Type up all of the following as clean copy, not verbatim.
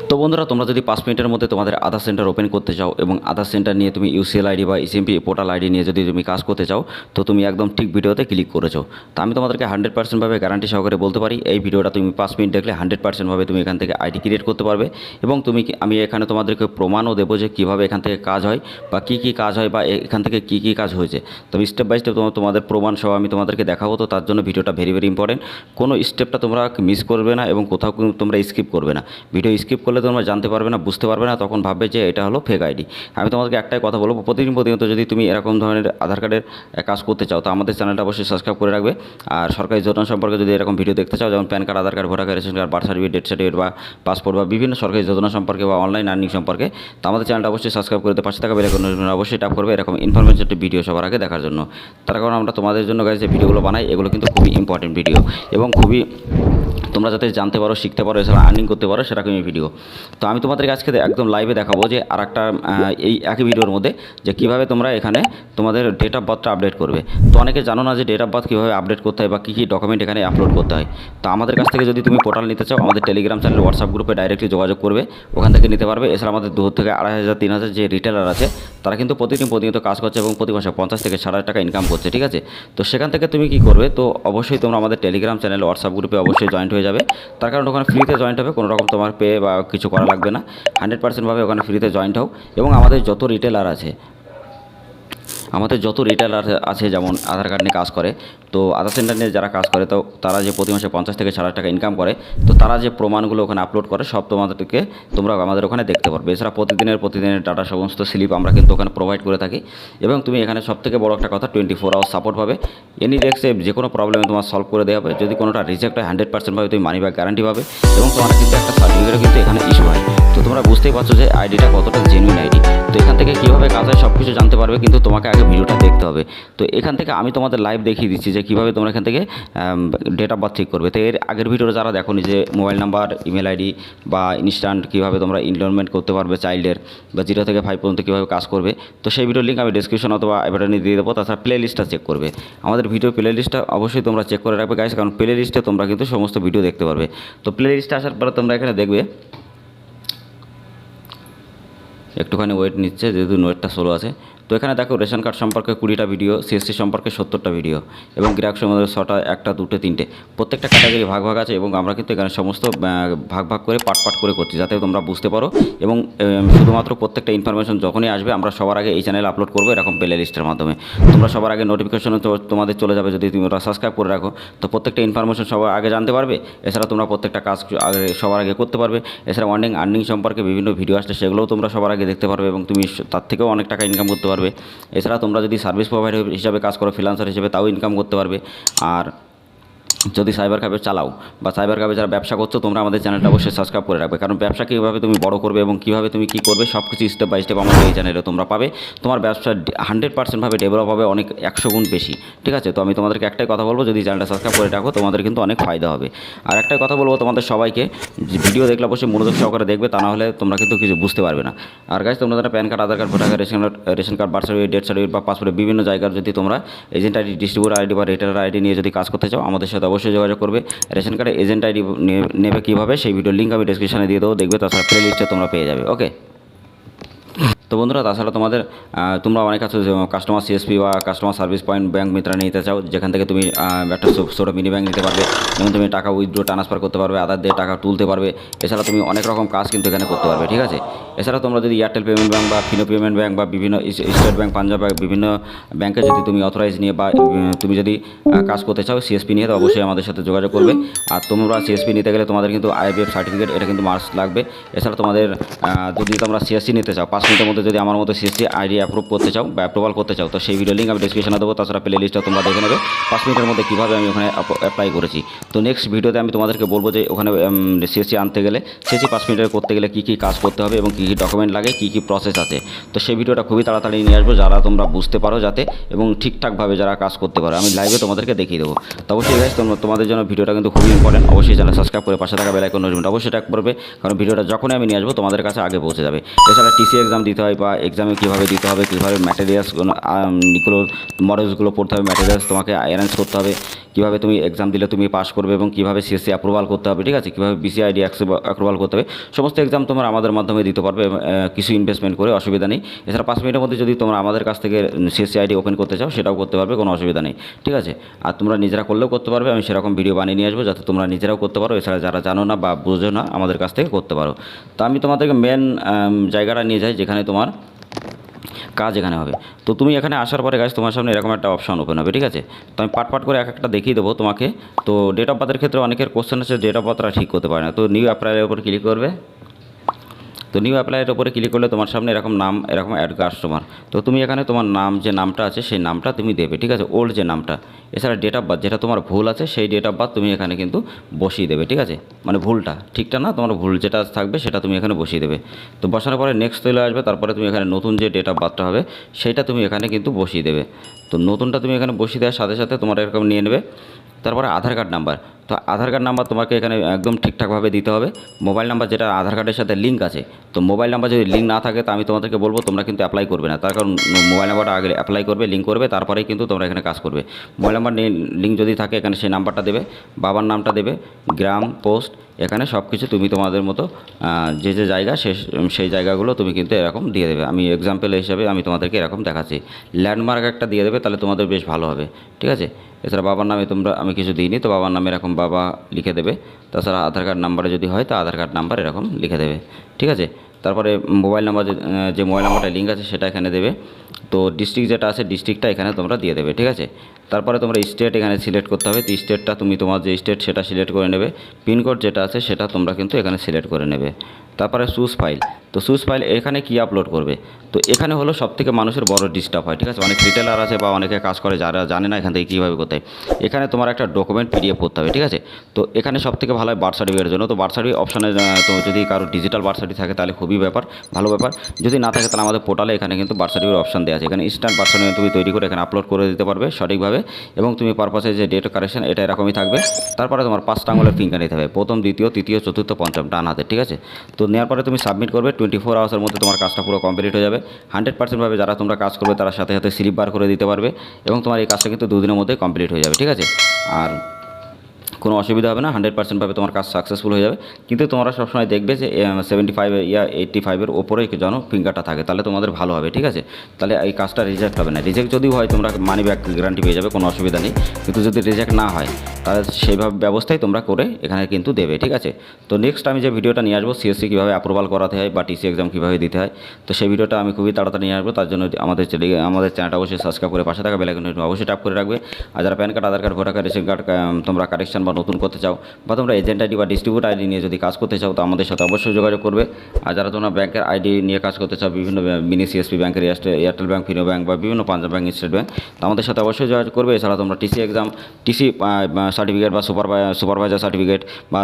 তো বন্ধুরা, তোমরা যদি 5 মিনিটের মধ্যে তোমাদের আধার সেন্টার ওপেন করতে চাও এবং আধার সেন্টার নিয়ে তুমি ইউসিএল আইডি বা ইসিএমপি পোর্টাল আইডি নিয়ে যদি তুমি কাজ করতে চাও, তো তুমি একদম ঠিক ভিডিওতে ক্লিক করেছো। তো আমি তোমাদেরকে 100% ভাবে গ্যারান্টি সহকারে বলতে পারি, এই ভিডিওটা তুমি 5 মিনিট দেখলে 100% ভাবে তুমি এখান থেকে আইডি ক্রিয়েট করতে পারবে। এবং আমি এখানে তোমাদেরকে প্রমাণও দেবো যে কীভাবে এখান থেকে কাজ হয় বা কী কাজ হয় বা এখান থেকে কী কাজ হয়েছে। তবে স্টেপ বাই স্টেপ তোমাদের প্রমাণ সহ আমি তোমাদেরকে দেখাবো। তো তার জন্য ভিডিওটা ভেরি ইম্পর্টেন্ট। কোনো স্টেপটা তোমরা মিস করবে না এবং কোথাও তোমরা স্কিপ করবে না। ভিডিও স্কিপ করলে তোমরা জানতে পারবে না, বুঝতে পারবে না, তখন ভাববে যে এটা হলো ফেক আইডি। আমি তোমাদেরকে একটাই কথা বলবো, প্রতিনিয়ত যদি তুমি এরকম ধরনের আধার কার্ডের কাজ করতে চাও, তো আমাদের চ্যানেলটা অবশ্যই সাবস্ক্রাইব করে রাখবে। আর সরকারি যোজনা সম্পর্কে যদি এরকম ভিডিও দেখতে চাও, যেমন PAN card, Aadhaar card, voter card, ration card, birth certificate, death certificate বা পাসপোর্ট বা বিভিন্ন সরকারি যোজনা সম্পর্কে বা অনলাইন আর্নিং সম্পর্কে, তো আমাদের চ্যানেলটা অবশ্যই সাবস্ক্রাইব করে পাশে থাকা বেল আইকন অবশ্যই ট্যাপ করবে এরকম ইনফরমেটিভ ভিডিও সবার আগে দেখার জন্য। তার কারণ আমরা তোমাদের জন্য গাইজ যে ভিডিওগুলো বানাই, এগুলো কিন্তু খুবই ইম্পর্টেন্ট ভিডিও এবং খুবই তোমরা যাতে জানতে পারো, শিখতে পারো, এছাড়া আর্নিং করতে পারো সেরকমই ভিডিও। তো আমি তোমাদেরকে আজকে একদম লাইভে দেখাবো যে আর একটা এই একই ভিডিওর মধ্যে যে কীভাবে তোমরা এখানে তোমাদের ডেট অফ বার্থটা আপডেট করবে। তো অনেকে জানো না যে ডেট অফ বার্থ কীভাবে আপডেট করতে হয় বা কী ডকুমেন্ট এখানে আপলোড করতে হয়। তো আমাদের কাছ থেকে যদি তুমি পোর্টাল নিতে চাও, আমাদের টেলিগ্রাম চ্যানেল, হোয়াটসঅ্যাপ গ্রুপে ডাইরেক্টলি যোগাযোগ করবে, ওখান থেকে নিতে পারবে। এছাড়া আমাদের 2 থেকে 2,500 3,000 যে রিটেলার আছে, তারা কিন্তু প্রতিনিয়ত কাজ করছে এবং প্রতি মাসে 50 থেকে 60,000 টাকা ইনকাম করছে, ঠিক আছে। তো সেখান থেকে তুমি কী করবে, তো অবশ্যই তোমরা আমাদের টেলিগ্রাম চ্যানেল, হোয়াটসঅ্যাপ গ্রুপে অবশ্যই জয়েন্ট হয়ে যাবে। তার কারণ ওখানে ফ্রিতে জয়েন্ট হবে, কোনো রকম তোমার পে বা কিছু করা লাগবে না। 100% ভাবে ওখানে ফ্রিতে জয়েন্ট হও। এবং আমাদের যত রিটেলার আছে যেমন আধার কার্ড নিয়ে কাজ করে, তো আধার সেন্টার নিয়ে যারা কাজ করে, তো তারা যে প্রতি মাসে 50 থেকে 60,000 টাকা ইনকাম করে, তো তারা যে প্রমাণগুলো ওখানে আপলোড করে সব তোমরা আমাদের ওখানে দেখতে পারবে। এছাড়া প্রতিদিনের ডাটা সমস্ত স্লিপ আমরা কিন্তু ওখানে প্রোভাইড করে থাকি। এবং তুমি এখানে সবথেকে বড় একটা কথা, 24 আওয়ার সাপোর্ট পাবে। এনি ডেস্কে যে কোনো প্রবলেমে তোমার সলভ করে দেওয়া হবে। যদি কোনোটা রিজেক্ট হয় 100% ভাবে তুমি মানি ব্যাক গ্যারান্টি পাবে এবং তোমার কিন্তু একটা সার্টিফিকেটও কিন্তু এখানে ইস্যু হয়। তো তোমরা বুঝতেই পারছো যে আইডিটা কতটা জেনুইন আইডি। তো এখান থেকে কীভাবে কাজ হয় সব কিছু জানতে পারবে, কিন্তু তোমাকে আগে ভিডিওটা দেখতে হবে। তো এখান থেকে আমি তোমাদের লাইভ দেখিয়ে দিচ্ছি যে কীভাবে তোমরা এখান থেকে ডেট অফ বার্থ ঠিক করবে। তো এর আগের ভিডিওটা যারা দেখোনি, যে মোবাইল নাম্বার, ইমেল আইডি বা ইনস্ট্যান্ট কীভাবে তোমরা এনরোলমেন্ট করতে পারবে চাইল্ডের, বা 0 থেকে 5 পর্যন্ত কীভাবে কাজ করবে, তো সেই ভিডিওর লিঙ্ক আমি ডিসক্রিপশন অথবা বাটনে দিয়ে দেবো। তাছাড়া প্লে লিস্টটা চেক করবে, আমাদের ভিডিও প্লে লিস্টটা অবশ্যই তোমরা চেক করে রাখবে গাইস, কারণ প্লে লিস্টে তোমরা কিন্তু সমস্ত ভিডিও দেখতে পারবে। তো প্লে লিস্টে আসার পরে তোমরা এখানে দেখবে, একটুখানি ওয়েট নিচ্ছে যেহেতু নেটটা স্লো আছে। তো এখানে দেখো রেশন কার্ড সম্পর্কে 20টা ভিডিও, সিএসসি সম্পর্কে 70টা ভিডিও এবং গ্রাহক সম্বন্ধে 6টা, 1টা, 2টে, 3টে, প্রত্যেকটা ক্যাটাগরি ভাগ আছে। এবং আমরা কিন্তু এখানে সমস্ত ভাগ করে পার্ট করে করছি, যাতে তোমরা বুঝতে পারো। এবং শুধুমাত্র প্রত্যেকটা ইনফরমেশন যখনই আসবে আমরা সবার আগে এই চ্যানেলে আপলোড করবো এরকম প্লে লিস্টের মাধ্যমে। তোমরা সবার আগে নোটিফিকেশন তোমাদের চলে যাবে যদি তুমি ওটা সাবস্ক্রাইব করে রাখো। তো প্রত্যেকটা ইনফরমেশন সবার আগে জানতে পারবে। এছাড়া তোমরা প্রত্যেকটা কাজ সবার আগে করতে পারবে। এছাড়া আর্নিং সম্পর্কে বিভিন্ন ভিডিও আসলে সেগুলোও তোমরা সবার আগে দেখতে পারবে এবং তুমি তার থেকেও অনেক টাকা ইনকাম করতে পারবে। এছাড়া তোমরা যদি সার্ভিস প্রোভাইডার হিসাবে কাজ করো, ফ্রিল্যান্সার হিসেবে, তাও ইনকাম করতে পারবে। আর যদি সাইবার ক্যাফে চালাও বা সাইবার ক্যাফে যারা ব্যবসা করছো, তোমরা আমাদের চ্যানেলটা অবশ্যই সাবস্ক্রাইব করে রাখবে, কারণ ব্যবসা কীভাবে তুমি বড় করবে এবং কীভাবে তুমি কী করবে সব কিছু স্টেপ বাই স্টেপ আমাদের এই চ্যানেলে তোমরা পাবে। তোমার ব্যবসা 100% ভাবে ডেভেলপ হবে, অনেক 100 গুণ বেশি, ঠিক আছে। তো আমি তোমাদেরকে একটাই কথা বলবো, যদি চ্যানেলটা সাবস্ক্রাইব করে রাখো তোমাদের কিন্তু অনেক ফায়দা হবে। আর একটাই কথা বলবো তোমাদের সবাইকে, ভিডিও দেখলে অবশ্যই মনোযোগ সহকারে দেখবে, তা না হলে তোমরা কিন্তু কিছু বুঝতে পারবে না। আর গাইস, তোমরা যারা PAN card, Aadhaar card, voter card, ration card, birth certificate, death certificate বা পাসপোর্টে বিভিন্ন জায়গার যদি তোমরা এজেন্ট আইডি, ডিস্ট্রিবিউটার আইডি বা রিটেলার আইডি নিয়ে যদি কাজ করতে চাও, আমাদের সাথে অবশ্যই যোগাযোগ করবে। রেশন কার্ডে এজেন্ট আইডি নেবে কীভাবে, সেই ভিডিওর লিঙ্ক আমি ডেসক্রিপশনে দিয়ে দেবো, দেখবে। তাছাড়া প্লে লিস্টে তোমরা পেয়ে যাবে, ওকে। তো বন্ধুরা, তাছাড়া তোমরা অনেক আছে কাস্টমার সিএসপি বা customer service point bank Mitra নিতে চাও, যেখান থেকে তুমি একটা ছোটো মিনি ব্যাঙ্ক নিতে পারবে এবং তুমি টাকা উইথড্র ট্রান্সফার করতে পারবে, আধার দিয়ে টাকা তুলতে পারবে। এছাড়া তুমি অনেক রকম কাজ কিন্তু এখানে করতে পারবে, ঠিক আছে। এছাড়া তোমরা যদি এয়ারটেল পেমেন্ট ব্যাঙ্ক বা ফিনো পেমেন্ট ব্যাঙ্ক বা বিভিন্ন স্টেট ব্যাঙ্ক, পাঞ্জাব ব্যাঙ্ক, বিভিন্ন ব্যাঙ্কে যদি তুমি অথরাইজ নিয়ে বা তুমি যদি কাজ করতে চাও সিএসপি নিয়ে, তো অবশ্যই আমাদের সাথে যোগাযোগ করবে। আর তোমরা সিএসপি নিতে গেলে তোমাদের কিন্তু আইবিএফ সার্টিফিকেট, এটা কিন্তু মাস্ট লাগবে। এছাড়া তোমাদের যদি তোমরা সিএসসি নিতে চাও, 5 মিনিটের মধ্যে যদি আমার মতো সিএসসি আইডি অ্যাপ্রুভ করতে চাও বা অ্যাপ্রুভাল করতে চাও, তো সেই ভিডিও লিঙ্ক আমি ডিসক্রিপশনে দেবো। তাছাড়া প্লে লিস্টটা তোমরা দেখে নেবে 5 মিনিটের মধ্যে কীভাবে আমি ওখানে অ্যাপ্লাই করেছি। তো নেক্সট ভিডিওতে আমি তোমাদেরকে বলবো যে ওখানে সিএসসি আনতে গেলে, সিএসসি 5 মিনিটের করতে গেলে কী কাজ করতে হবে এবং কী ডকুমেন্ট লাগে, কী প্রসেস আছে। তো সেই ভিডিওটা খুবই তাড়াতাড়ি নিয়ে আসবো, যারা তোমরা বুঝতে পারো যাতে এবং ঠিকঠাকভাবে যারা কাজ করতে পারো, আমি লাইভে তোমাদেরকে দেখিয়ে দেবো। তো অবশ্যই গাইস, তোমাদের জন্য ভিডিওটা কিন্তু খুবই ইম্পর্টেন্ট। অবশ্যই চ্যানেল সাবস্ক্রাইব করে পাশে থাকা বেল আইকন নোটিফিকেশন অবশ্যই ট্যাপ করবে, কারণ ভিডিওটা যখনই আমি নিয়ে আসবো তোমাদের কাছে আগে পৌঁছে যাবে। এছাড়া টিসি এক্সাম দিতে হয় বা এক্সামে কীভাবে দিতে হবে, কীভাবে ম্যাটেরিয়ালসগুলো মডেলসগুলো পড়তে হবে, ম্যাটেরিয়ালস তোমাকে অ্যারেঞ্জ করতে হবে, কীভাবে তুমি এক্সাম দিলে তুমি পাস করবে এবং কীভাবে সিএসসি অ্যাপ্রুভাল করতে হবে, ঠিক আছে, কীভাবে বিসিআইডি অ্যাপ্রুভাল করতে হবে, সমস্ত এক্সাম তোমরা আমাদের মাধ্যমে দিতে পারবে কিছু ইনভেস্টমেন্ট করে, অসুবিধা নেই। এছাড়া 5 মিনিটের মধ্যে যদি তোমরা আমাদের কাছ থেকে সিএসসি আইডি ওপেন করতে চাও সেটাও করতে পারবে, কোনো অসুবিধা নেই, ঠিক আছে। আর তোমরা নিজেরা করলেও করতে পারবে, আমি সেরকম ভিডিও বানিয়ে নিয়ে আসবো যাতে তোমরা নিজেরাও করতে পারো। এছাড়া যারা জানো না বা বোঝো না আমাদের কাছ থেকে করতে পারো। তো আমি তোমাদেরকে মেন জায়গাটা নিয়ে যাই যেখানে তোমার কাজ এখানে হবে। তো তুমি এখানে আসার পরে গাইস তোমার সামনে এরকম একটা অপশন ওপেন হবে, ঠিক আছে। তো আমি পাট করে এক একটা দেখিয়ে দেবো তোমাকে। তো ডেট অফ বার্থের ক্ষেত্রে অনেকের কোশ্চেন আছে, ডেট অফ বার্থটা ঠিক করতে পারে না। তো নিউ অ্যাপ্লাইয়ের উপর ক্লিক করবে। তো নিউ অ্যাপ্লাইয়ের উপরে ক্লিক করলে তোমার সামনে এরকম নাম, এরকম অ্যাড কাস্টমার। তো তুমি এখানে তোমার নাম, যে নামটা আছে সেই নামটা তুমি দেবে, ঠিক আছে, ওল্ড যে নামটা। এছাড়া ডেট অফ বার্থ যেটা তোমার ভুল আছে সেই ডেট অফ বার্থ তুমি এখানে কিন্তু বসিয়ে দেবে, ঠিক আছে, মানে ভুলটা, ঠিকটা না, তোমার ভুল যেটা থাকবে সেটা তুমি এখানে বসিয়ে দেবে। তো বসানোর পরে নেক্সট চলে আসবে। তারপরে তুমি এখানে নতুন যে ডেট অফ বার্থটা হবে সেইটা তুমি এখানে কিন্তু বসিয়ে দেবে। তো নতুনটা তুমি এখানে বসিয়ে দেওয়ার সাথে সাথে তোমার এরকম নিয়ে নেবে। তারপরে আধার কার্ড নাম্বার। তো আধার কার্ড নাম্বার তোমাকে এখানে একদম ঠিকঠাকভাবে দিতে হবে। মোবাইল নাম্বার যেটা আধার কার্ডের সাথে লিঙ্ক আছে, তো মোবাইল নাম্বার যদি লিঙ্ক না থাকে তো আমি তোমাদেরকে বলবো তোমরা কিন্তু অ্যাপ্লাই করবে না, তার কারণ মোবাইল নাম্বারটা আগে অ্যাপ্লাই করবে, লিঙ্ক করবে, তারপরেই কিন্তু তোমরা এখানে কাজ করবে। মোবাইল নাম্বার লিঙ্ক যদি থাকে এখানে সেই নাম্বারটা দেবে, বাবার নামটা দেবে, গ্রাম, পোস্ট, এখানে সব কিছু তুমি তোমাদের মতো যে যে জায়গা সেই জায়গাগুলো তুমি কিন্তু এরকম দিয়ে দেবে। আমি এক্সাম্পল হিসাবে আমি তোমাদেরকে এরকম দেখাচ্ছি। ল্যান্ডমার্ক একটা দিয়ে দেবে, তাহলে তোমাদের বেশ ভালো হবে, ঠিক আছে। এছাড়া বাবার নামে আমি কিছু দিইনি, তো বাবার নামে এরকম বাবা লিখে দেবে। তাছাড়া আধার কার্ড নাম্বারে যদি হয় তো আধার কার্ড নাম্বার এরকম লিখে দেবে, ঠিক আছে। তারপরে মোবাইল নাম্বার, যে মোবাইল নাম্বারটা লিঙ্ক আছে সেটা এখানে দেবে। তো ডিস্ট্রিক্ট যেটা আছে ডিস্ট্রিক্টটা এখানে তোমরা দিয়ে দেবে, ঠিক আছে। তারপরে তোমরা স্টেট এখানে সিলেক্ট করতে হবে। তো স্টেটটা তুমি তোমার যে স্টেট সেটা সিলেক্ট করে নেবে। পিনকোড যেটা আছে সেটা তোমরা কিন্তু এখানে সিলেক্ট করে নেবে। তারপরে চুজ ফাইল। তো চুজ ফাইল এখানে কি আপলোড করবে, তো এখানে হলো সবথেকে মানুষের বড় ডিস্টার্ব হয়, ঠিক আছে। অনেক রিটেলার আছে বা অনেকে কাজ করে যারা জানে না এখান থেকে কীভাবে করতে হয়। এখানে তোমার একটা ডকুমেন্ট পিডিএফ করতে হবে, ঠিক আছে। তো এখানে সবথেকে ভালো হয় বার্থ সার্টিফিকেটের জন্য। তো বার্থ সার্টিফিকেট অপশানে তো যদি কারো ডিজিটাল বার্থ সার্টিফিকেট থাকে তাহলে খুবই ভালো ব্যাপার। যদি না থাকে তাহলে আমাদের পোর্টালে এখানে কিন্তু বার্থ সার্টিফিকেট অপশান দেওয়া আছে। এখানে ইনস্ট্যান্ট বার্থ সার্টিফিকেট তুমি তৈরি করে এখানে আপলোড করে দিতে পারবে সঠিকভাবে। এবং তুমি পারপাসে যে ডেট কারেকশন এটা এরকমই থাকবে। তারপরে তোমার 5টা আঙুলের ফিঙ্গার নিতে হবে, প্রথম, দ্বিতীয়, তৃতীয়, চতুর্থ, পঞ্চম, ডান হাতে, ঠিক আছে। তো নেওয়ার পরে তুমি সাবমিট করবে। 24 আওয়ার্সের মধ্যে তোমার কাজটা পুরো কমপ্লিট হয়ে যাবে। 100% যারা তোমরা কাজ করবে তার সাথে সাথে স্লিপ বার করে দিতে পারবে এবং তোমার এই কাজটা কিন্তু 2 দিনের মধ্যে কমপ্লিট হয়ে যাবে, ঠিক আছে। আর কোনো অসুবিধা হবে না, 100% তোমার কাজ সাকসেসফুল হয়ে যাবে। কিন্তু তোমরা সবসময় দেখবে যে 75 ইয়া 85-এর ওপরে যেন ফিঙ্গারটা থাকে, তাহলে তোমাদের ভালো হবে, ঠিক আছে। তাহলে এই কাজটা রিজেক্ট হবে না। রিজেক্ট যদিও হয় তোমরা মানি ব্যাক গ্যারান্টি পেয়ে যাবে, কোনো অসুবিধা নেই। কিন্তু যদি রিজেক্ট না হয় তাহলে সেইভাবে ব্যবস্থাই তোমরা করে এখানে কিন্তু দেবে, ঠিক আছে। তো নেক্সট আমি যে ভিডিওটা নিয়ে আসবো সিএসসি কীভাবে অ্যাপ্রুভাল করাতে হয় বা টিসি এক্সাম কীভাবে দিতে হয়, তো সেই ভিডিওটা আমি খুবই তাড়াতাড়ি নিয়ে আসবো। তার জন্য আমাদের চ্যানেলটা অবশ্যই সাবস্ক্রাইব করে পাশে থাকা বেল আইকনটি অবশ্যই ট্যাপ করে রাখবে। আর যারা PAN card, Aadhaar card, voter card, ration card তোমরা কারেকশন বা নতুন করতে চাও বা তোমরা এজেন্ট আইডি বা ডিস্ট্রিবিউট আইডি নিয়ে যদি কাজ করতে চাও তো আমাদের সাথে অবশ্যই যোগাযোগ করবে। আর যারা তোমরা ব্যাংকের আইডি নিয়ে কাজ করতে চাও, বিভিন্ন মিনি সিএসপি ব্যাংকের, এয়ারটেল ব্যাংক, ফিনো ব্যাংক বা বিভিন্ন পাঞ্জাব ব্যাংক, স্টেট ব্যাংক, তো আমাদের সাথে অবশ্যই যোগাযোগ করবে। এছাড়া তোমরা টিসি এক্সাম, টিসি সার্টিফিকেট বা সুপারভাইজার সার্টিফিকেট বা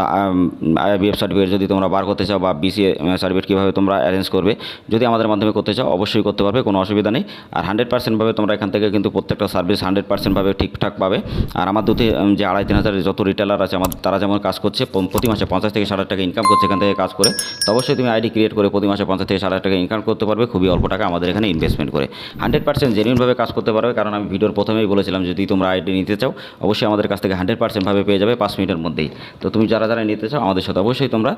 আইবিএফ সার্টিফিকেট যদি তোমরা বার করতে চাও বা বিসিএ সার্টিফিকেট কীভাবে তোমরা অ্যারেঞ্জ করবে যদি আমাদের মাধ্যমে করতে চাও অবশ্যই করতে পারবে, কোনো অসুবিধা নেই। আর 100% তোমরা এখান থেকে কিন্তু প্রত্যেকটা সার্ভিস 100% ঠিকঠাক পাবে। আর আমার দুটি যে 2,5-3 হাজার যত রিটেলার আছে তারা যেমন কাজ করছে প্রতি মাসে 50 থেকে 60 টাকা ইনকাম করছে এখান থেকে কাজ করে, তো অবশ্যই তুমি আইডি ক্রিয়েট করে প্রতি মাসে 50 থেকে 60 টাকা ইনকাম করতে পারবে খুবই অল্প টাকা আমাদের এখানে ইনভেস্টমেন্ট করে। 100% জেনুইনভাবে কাজ করতে পারবে, কারণ আমি ভিডিওর প্রথমেই বলেছিলাম যদি তোমরা আইডি নিতে চাও অবশ্যই আমাদের কাছ থেকে 100% পেয়ে যাবে 5 মিনিটের মধ্যেই। তো তুমি যারা নিতে চাও আমাদের সাথে অবশ্যই তোমরা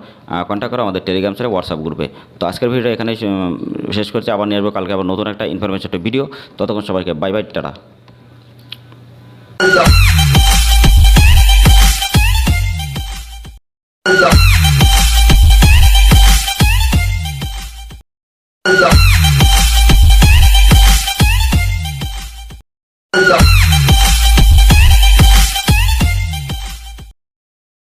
কন্ট্যাক্ট করো আমাদের টেলিগ্রাম চ্যানেল, হোয়াটসঅ্যাপ গ্রুপে। তো আজকের ভিডিও এখানে শেষ করছি, আবার নিয়ে আসবো কালকে আবার নতুন একটা ইনফরমেশন ভিডিও। ততক্ষণ সবাইকে বাই বাই, টাটা। Go.